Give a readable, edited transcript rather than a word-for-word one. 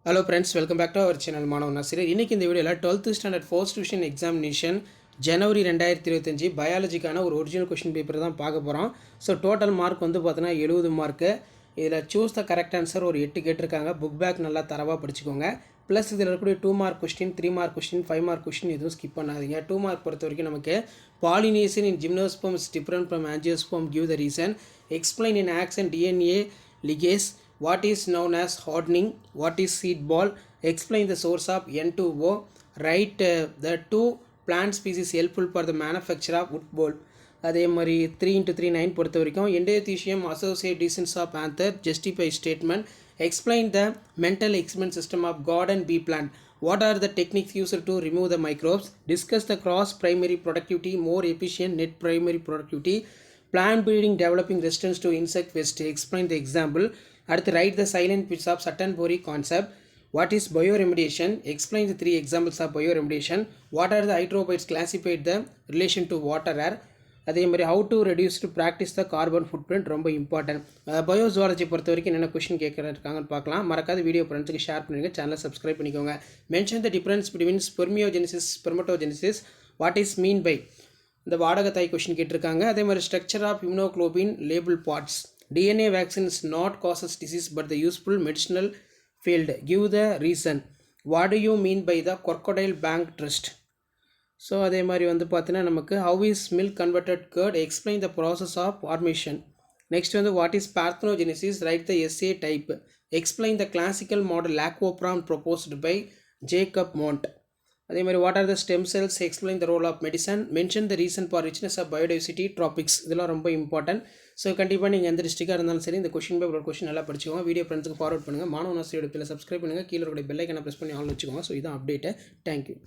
Hello friends, welcome back to our channel மாணவன் நாசிரியர். இன்னைக்கு இந்த வீடியோவில் 12th standard first division examination ஜனவரி 2025 பயாலஜிக்கான ஒரு ஒரிஜினல் கொஷின் பேப்பர் தான் பார்க்க போகிறோம். ஸோ டோட்டல் மார்க் வந்து பார்த்தீங்கன்னா 70 மார்க்கு. இதில் சூஸ் த கரெக்ட் ஆன்சர் ஒரு 8 கேட்டிருக்காங்க. புக் பேக் நல்லா தரவாக படிச்சுக்கோங்க. ப்ளஸ் இதில் இருக்கக்கூடிய 2 mark question, 3 mark question, 5 mark question எதுவும் ஸ்கிப் பண்ணாதீங்க. 2 மார்க் பொறுத்த வரைக்கும் நமக்கு pollination in gymnosperm is different from angiosperm, give the reason, explain in ox and DNA ligase, what is known as hardening, what is seed ball, explain the source of N2O, write the two plant species helpful for the manufacture of wood ball. அதே மாதிரி 3x3 9 பொறுத்த வரைக்கும் endothecium associate descents of anther, justify statement, explain the mental experiment system of garden bee plant, what are the techniques used to remove the microbes, discuss the cross primary productivity, more efficient net primary productivity, plant breeding developing resistance to insect pest, explain the example. அடுத்து write the silent bits of Sutton-Bori concept, what is bioremediation, explain the 3 examples of bioremediation, what are the hydrobites, classified the relation to water air. அதே மாதிரி how to reduce to practice the carbon footprint ரொம்ப important. பயோசுவாலஜி பொறுத்த வரைக்கும் என்னென்ன question கேட்குறாங்கன்னு பார்க்கலாம். மறக்காத video ஃப்ரெண்ட்ஸுக்கு share பண்ணுங்கள், சேனலை சப்ஸ்கிரைப் பண்ணிக்கோங்க. Mention the difference between spermiogenesis spermatogenesis, what is mean by, இந்த வாடகத்தாய் கொஷின் கேட்டிருக்காங்க. அதே மாதிரி structure of immunoglobulin label parts, DNA vaccine is not causes disease but the useful medicinal field, give the reason, what do you mean by the crocodile bank trust. So அதே மாதிரி வந்து பார்த்தீங்கன்னா நமக்கு how is milk converted curd, explain the process of formation. Next வந்து what is parthenogenesis, write the essay type, explain the classical model Lacopram proposed by Jacob Montt. அதே மாதிரி what are the stem cells, explain the role of medicine, mention the reason for richness of biodiversity, tropics, இதெல்லாம் ரொம்ப important. So கண்டிப்பாக நீங்கள் எந்த டிஸ்ட்ரிக்டாக இருந்தாலும் சரி இந்த கொஷின் பேப்பர் கொஷின் நல்லா படிச்சுக்கோங்க. வீடியோ ஃப்ரெண்ட்ஸுக்கு ஃபார்வர்ட் பண்ணுங்கள். மாணவ நாசிரியோட பேரில் சப்ஸ்கிரைப் பண்ணுங்கள். கீழே இருக்கிற பெல் ஐக்கனை ப்ரெஸ் பண்ணி ஆன் வச்சுக்கோங்க. ஸோ இதான் அப்டேட்டு. தேங்க்யூ.